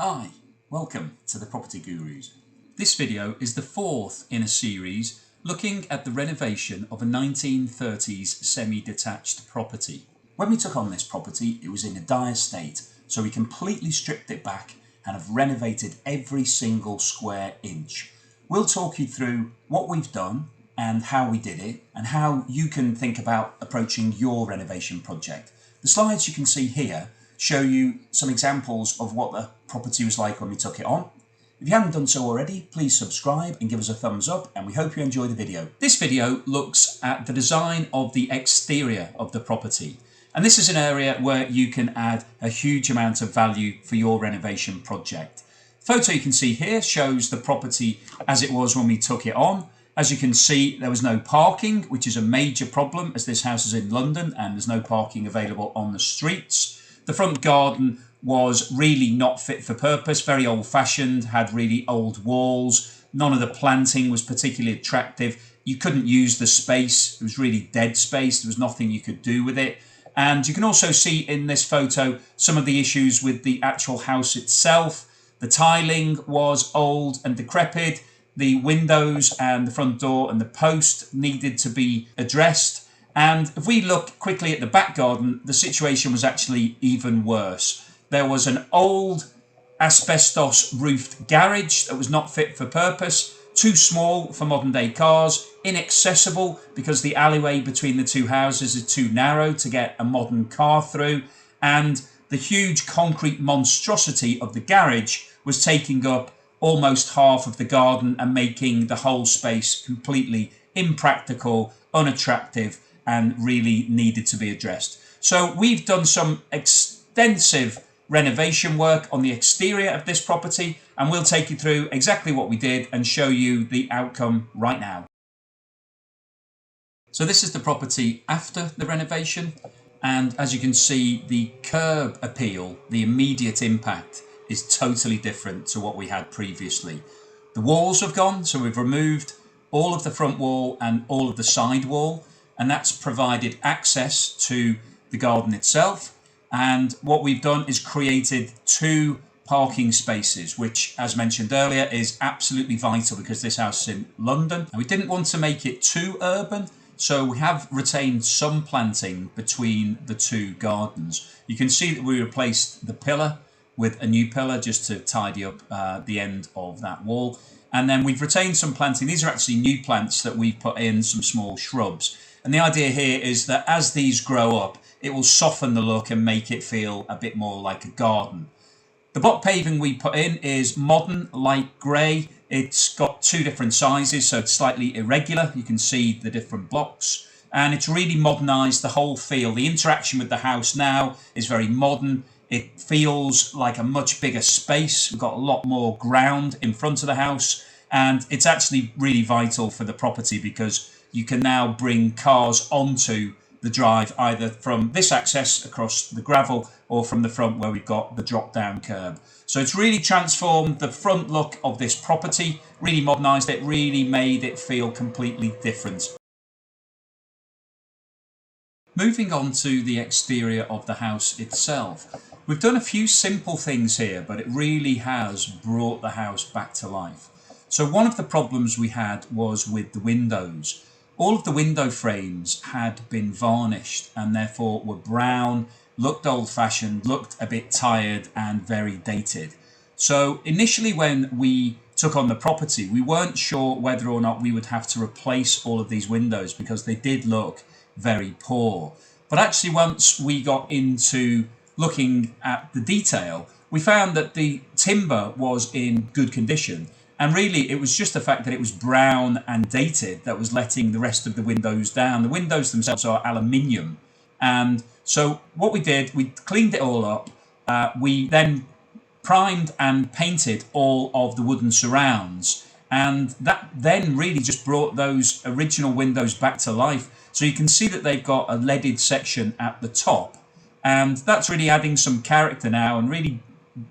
Hi, welcome to the Property Gurus. This video is the fourth in a series looking at the renovation of a 1930s semi-detached property. When we took on this property, it was in a dire state, so we completely stripped it back and have renovated every single square inch. We'll talk you through what we've done and how we did it, and how you can think about approaching your renovation project. The slides you can see here show you some examples of what the property was like when we took it on. If you haven't done so already, please subscribe and give us a thumbs up, and we hope you enjoy the video. This video looks at the design of the exterior of the property, and this is an area where you can add a huge amount of value for your renovation project. The photo you can see here shows the property as it was when we took it on. As you can see, there was no parking, which is a major problem as this house is in London and there's no parking available on the streets. The front garden was really not fit for purpose, very old-fashioned, had really old walls. None of the planting was particularly attractive. You couldn't use the space. It was really dead space. There was nothing you could do with it. And you can also see in this photo some of the issues with the actual house itself. The tiling was old and decrepit. The windows and the front door and the post needed to be addressed. And if we look quickly at the back garden, the situation was actually even worse. There was an old asbestos roofed garage that was not fit for purpose, too small for modern day cars, inaccessible because the alleyway between the two houses is too narrow to get a modern car through, and the huge concrete monstrosity of the garage was taking up almost half of the garden and making the whole space completely impractical, unattractive, and really needed to be addressed. So we've done some extensive renovation work on the exterior of this property, and we'll take you through exactly what we did and show you the outcome right now. So this is the property after the renovation, and as you can see, the curb appeal, the immediate impact, is totally different to what we had previously. The walls have gone, so we've removed all of the front wall and all of the side wall, and that's provided access to the garden itself. And what we've done is created two parking spaces, which, as mentioned earlier, is absolutely vital because this house is in London. And we didn't want to make it too urban, so we have retained some planting between the two gardens. You can see that we replaced the pillar with a new pillar just to tidy up the end of that wall. And then we've retained some planting. These are actually new plants that we've put in, some small shrubs. And the idea here is that as these grow up, it will soften the look and make it feel a bit more like a garden. The block paving we put in is modern, light grey. It's got two different sizes, so it's slightly irregular. You can see the different blocks. And it's really modernised the whole feel. The interaction with the house now is very modern. It feels like a much bigger space. We've got a lot more ground in front of the house, and it's actually really vital for the property because you can now bring cars onto the drive either from this access across the gravel or from the front where we've got the drop down curb. So it's really transformed the front look of this property, really modernised it, really made it feel completely different. Moving on to the exterior of the house itself. We've done a few simple things here, but it really has brought the house back to life. So one of the problems we had was with the windows. All of the window frames had been varnished and therefore were brown, looked old-fashioned, looked a bit tired and very dated. So initially when we took on the property, we weren't sure whether or not we would have to replace all of these windows because they did look very poor. But actually once we got into looking at the detail, we found that the timber was in good condition. And really, it was just the fact that it was brown and dated that was letting the rest of the windows down. The windows themselves are aluminium. And so what we did, we cleaned it all up. We then primed and painted all of the wooden surrounds. And that then really just brought those original windows back to life. So you can see that they've got a leaded section at the top. And that's really adding some character now and really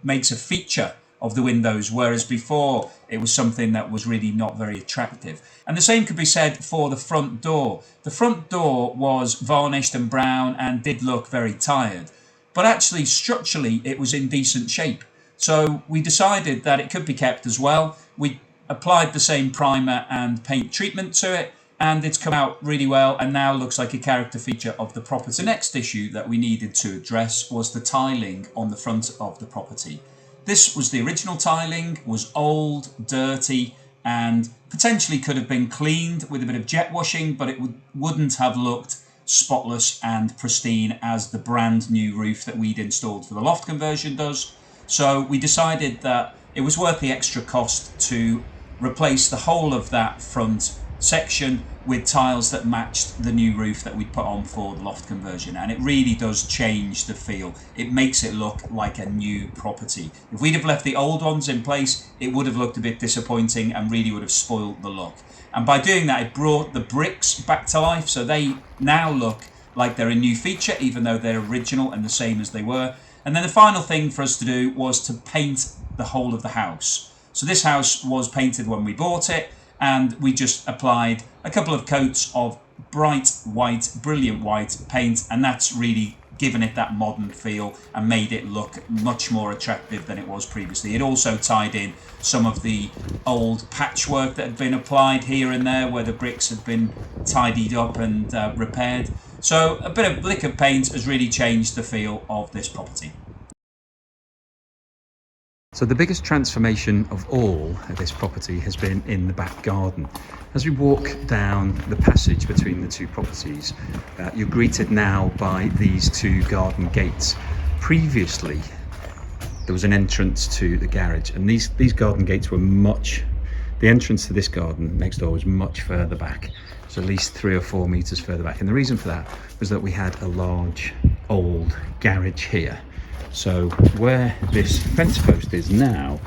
makes a feature of the windows, whereas before it was something that was really not very attractive. And the same could be said for the front door. The front door was varnished and brown and did look very tired, but actually structurally it was in decent shape. So we decided that it could be kept as well. We applied the same primer and paint treatment to it, and it's come out really well and now looks like a character feature of the property. The next issue that we needed to address was the tiling on the front of the property. This was the original tiling, was old, dirty, and potentially could have been cleaned with a bit of jet washing, but it wouldn't have looked spotless and pristine as the brand new roof that we'd installed for the loft conversion does. So we decided that it was worth the extra cost to replace the whole of that front section with tiles that matched the new roof that we put on for the loft conversion, and it really does change the feel. It makes it look like a new property. If we'd have left the old ones in place, it would have looked a bit disappointing and really would have spoiled the look. And by doing that, it brought the bricks back to life, so they now look like they're a new feature, even though they're original and the same as they were. And then the final thing for us to do was to paint the whole of the house. So this house was painted when we bought it, and we just applied a couple of coats of bright white, brilliant white paint, and that's really given it that modern feel and made it look much more attractive than it was previously. It also tied in some of the old patchwork that had been applied here and there where the bricks had been tidied up and repaired. So a bit of lick of paint has really changed the feel of this property. So the biggest transformation of all of this property has been in the back garden. As we walk down the passage between the two properties, you're greeted now by these two garden gates. Previously, there was an entrance to the garage, and these garden gates were the entrance to this garden next door was much further back. So at least 3 or 4 meters further back. And the reason for that was that we had a large old garage here. So where this fence post is now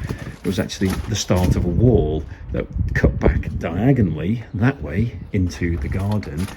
was actually the start of a wall that cut back diagonally that way into the garden,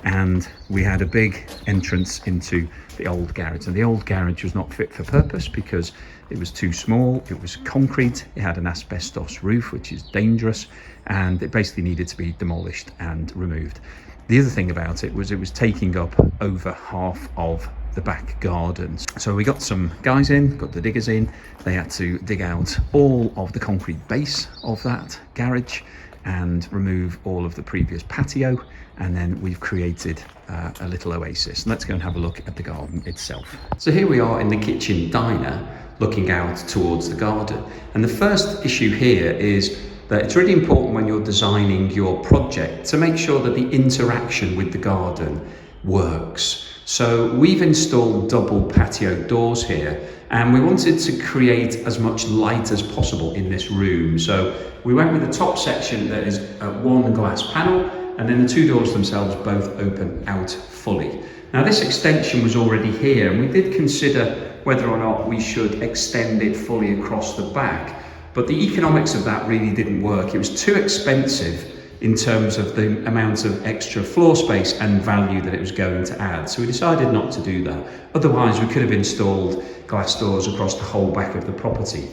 and we had a big entrance into the old garage. And the old garage was not fit for purpose because it was too small, it was concrete, it had an asbestos roof, which is dangerous, and it basically needed to be demolished and removed. The other thing about it was taking up over half of the back gardens. So we got some guys in, got the diggers in. They had to dig out all of the concrete base of that garage and remove all of the previous patio, and then we've created a little oasis. Let's go and have a look at the garden itself. So here we are in the kitchen diner looking out towards the garden, and the first issue here is that it's really important when you're designing your project to make sure that the interaction with the garden works. So we've installed double patio doors here, and we wanted to create as much light as possible in this room. So we went with the top section that is one glass panel, and then the two doors themselves both open out fully. Now this extension was already here, and we did consider whether or not we should extend it fully across the back, but the economics of that really didn't work. It was too expensive in terms of the amount of extra floor space and value that it was going to add. So we decided not to do that. Otherwise, we could have installed glass doors across the whole back of the property.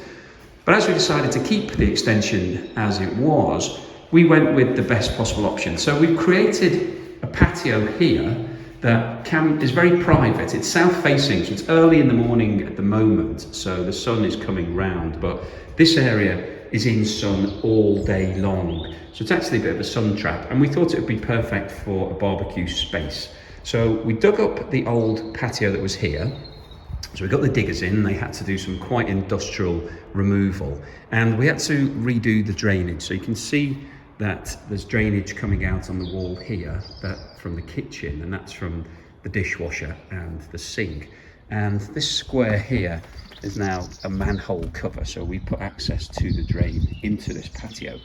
But as we decided to keep the extension as it was, we went with the best possible option. So we've created a patio here that is very private. It's south-facing, so it's early in the morning at the moment, so the sun is coming round, but this area is in sun all day long. So it's actually a bit of a sun trap, and we thought it would be perfect for a barbecue space. So we dug up the old patio that was here. So we got the diggers in, they had to do some quite industrial removal, and we had to redo the drainage. So you can see that there's drainage coming out on the wall here, that from the kitchen, and that's from the dishwasher and the sink. And this square here is now a manhole cover, so we put access to the drain into this patio.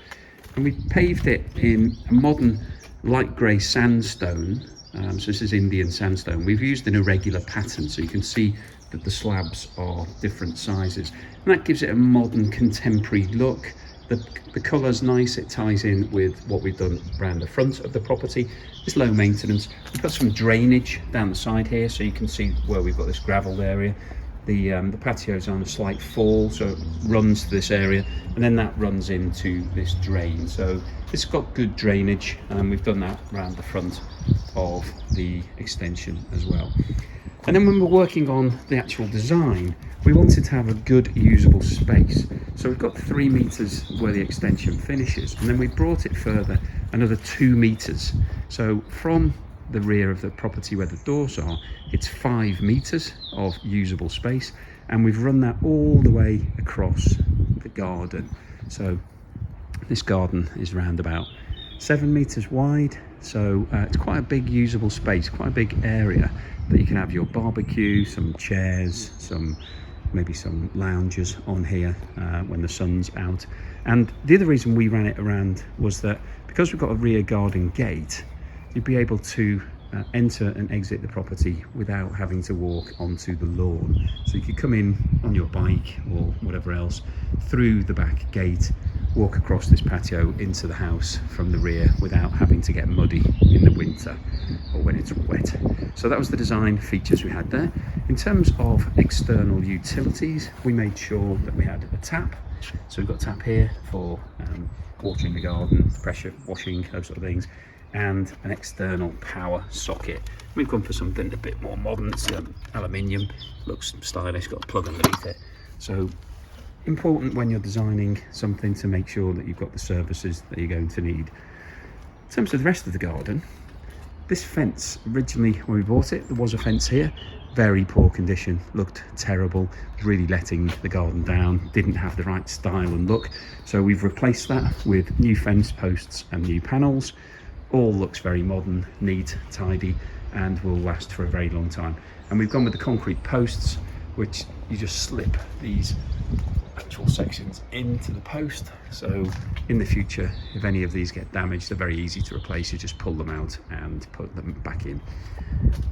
And we paved it in a modern light grey sandstone. So this is Indian sandstone. We've used an irregular pattern, so you can see that the slabs are different sizes. And that gives it a modern contemporary look. The colour's nice, it ties in with what we've done around the front of the property. It's low maintenance. We've got some drainage down the side here, so you can see where we've got this gravelled area. The patio's on a slight fall, so it runs to this area, and then that runs into this drain. So it's got good drainage, and we've done that around the front of the extension as well. And then when we're working on the actual design, we wanted to have a good usable space. So we've got 3 meters where the extension finishes, and then we brought it further another 2 meters. So from the rear of the property where the doors are, it's 5 meters of usable space, and we've run that all the way across the garden. So this garden is around about 7 meters wide, so it's quite a big usable space, quite a big area that you can have your barbecue, some chairs, maybe some loungers on here when the sun's out. And the other reason we ran it around was that because we've got a rear garden gate, you'd be able to enter and exit the property without having to walk onto the lawn. So you could come in on your bike or whatever else through the back gate, walk across this patio into the house from the rear without having to get muddy in the winter or when it's wet. So that was the design features we had there. In terms of external utilities, we made sure that we had a tap. So we've got a tap here for watering the garden, pressure washing, those sort of things, and an external power socket. We've gone for something a bit more modern. It's aluminium, looks stylish, got a plug underneath it. So important when you're designing something to make sure that you've got the services that you're going to need. In terms of the rest of the garden, this fence, originally when we bought it, there was a fence here, very poor condition, looked terrible, really letting the garden down, didn't have the right style and look. So we've replaced that with new fence posts and new panels. All looks very modern, neat, tidy, and will last for a very long time. And we've gone with the concrete posts, which you just slip these actual sections into the post. So in the future, if any of these get damaged, they're very easy to replace. You just pull them out and put them back in.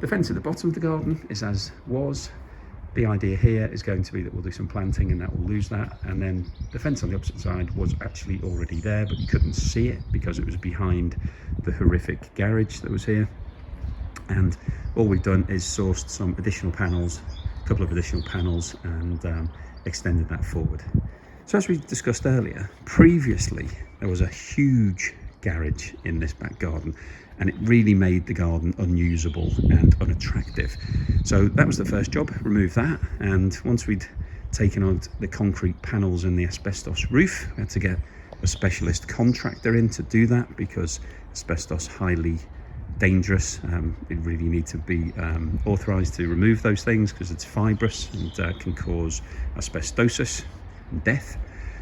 The fence at the bottom of the garden is as was. The idea here is going to be that we'll do some planting and that will lose that. And then the fence on the opposite side was actually already there, but you couldn't see it because it was behind the horrific garage that was here. And all we've done is sourced some additional panels, a couple of additional panels, and extended that forward. So as we discussed earlier, previously there was a huge garage in this back garden, and it really made the garden unusable and unattractive. So that was the first job, remove that. And once we'd taken on the concrete panels and the asbestos roof, we had to get a specialist contractor in to do that because asbestos highly dangerous. You really need to be authorised to remove those things because it's fibrous and can cause asbestosis and death.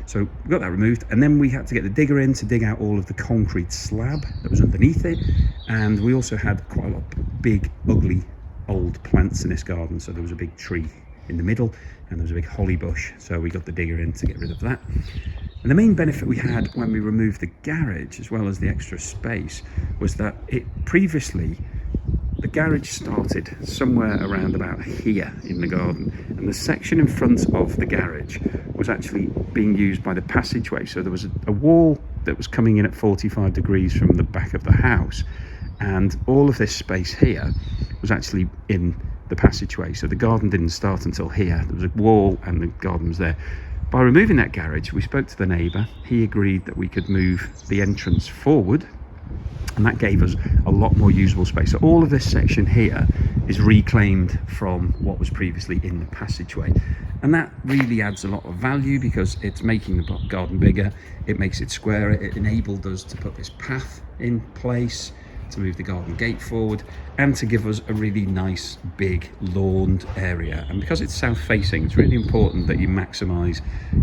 So we got that removed, and then we had to get the digger in to dig out all of the concrete slab that was underneath it. And we also had quite a lot of big, ugly, old plants in this garden. So there was a big tree in the middle, and there was a big holly bush. So we got the digger in to get rid of that. And the main benefit we had when we removed the garage, as well as the extra space, was that the garage started somewhere around about here in the garden, and the section in front of the garage was actually being used by the passageway. So there was a wall that was coming in at 45 degrees from the back of the house, and all of this space here was actually in the passageway. So the garden didn't start until here. There was a wall and the garden was there. By removing that garage, we spoke to the neighbour. He agreed that we could move the entrance forward, and that gave us a lot more usable space. So all of this section here is reclaimed from what was previously in the passageway, and that really adds a lot of value because it's making the garden bigger, it makes it squarer, it enabled us to put this path in place, to move the garden gate forward, and to give us a really nice big lawned area. And because it's south facing, it's really important that you maximise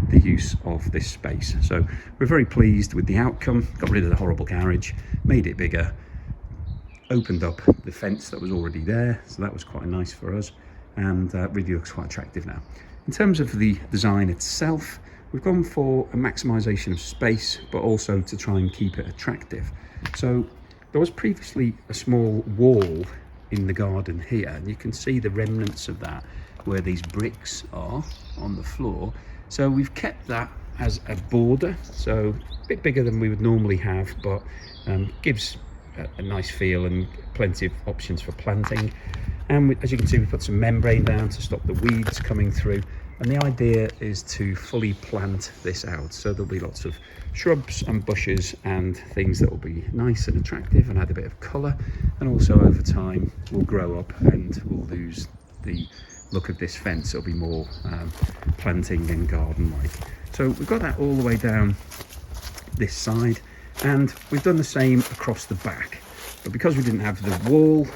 the use of this space. So we're very pleased with the outcome. Got rid of the horrible garage, made it bigger, opened up the fence that was already there, so that was quite nice for us, and really looks quite attractive now. In terms of the design itself, we've gone for a maximisation of space, but also to try and keep it attractive. So there was previously a small wall in the garden here, and you can see the remnants of that where these bricks are on the floor. So we've kept that as a border, so a bit bigger than we would normally have, but gives a nice feel and plenty of options for planting. And as you can see, we put some membrane down to stop the weeds coming through. And the idea is to fully plant this out, so there'll be lots of shrubs and bushes and things that will be nice and attractive and add a bit of colour, and also over time will grow up and we'll lose the look of this fence. It'll be more planting and garden like. So we've got that all the way down this side, and we've done the same across the back, but because we didn't have the wall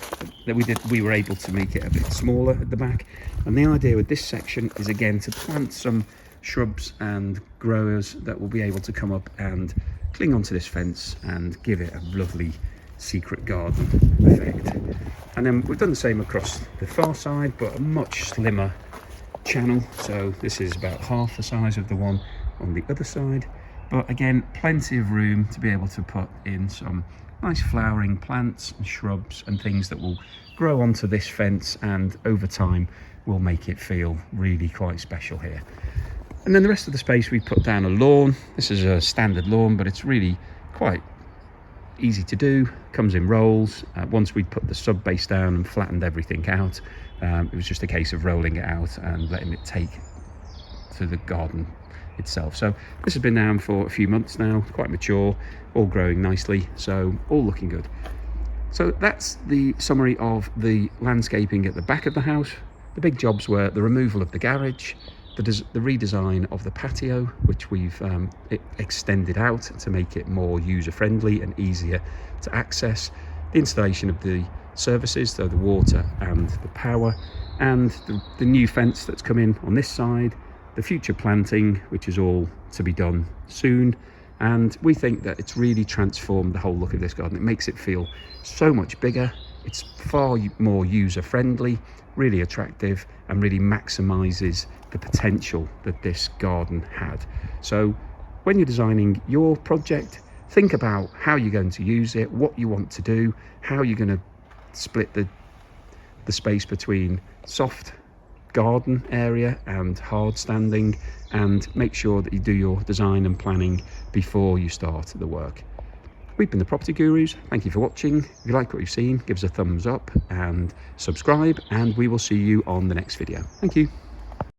that we were able to make it a bit smaller at the back. And the idea with this section is again to plant some shrubs and growers that will be able to come up and cling onto this fence and give it a lovely secret garden effect. And then we've done the same across the far side, but a much slimmer channel. So this is about half the size of the one on the other side, but again plenty of room to be able to put in some nice flowering plants and shrubs and things that will grow onto this fence, and over time will make it feel really quite special here. And then the rest of the space we put down a lawn. This is a standard lawn, but it's really quite easy to do, comes in rolls. Once we'd put the sub base down and flattened everything out, it was just a case of rolling it out and letting it take to the garden itself. So this has been down for a few months now, quite mature, all growing nicely, so all looking good. So that's the summary of the landscaping at the back of the house. The big jobs were the removal of the garage, the redesign of the patio, which we've extended out to make it more user-friendly and easier to access, the installation of the services, so the water and the power, and the new fence that's come in on this side, the future planting, which is all to be done soon. And we think that it's really transformed the whole look of this garden. It makes it feel so much bigger. It's far more user-friendly, really attractive, and really maximizes the potential that this garden had. So when you're designing your project, think about how you're going to use it, what you want to do, how you're going to split the space between soft garden area and hard standing, and make sure that you do your design and planning before you start the work. We've been the Property Gurus. Thank you for watching. If you like what you've seen, give us a thumbs up and subscribe, and we will see you on the next video. Thank you.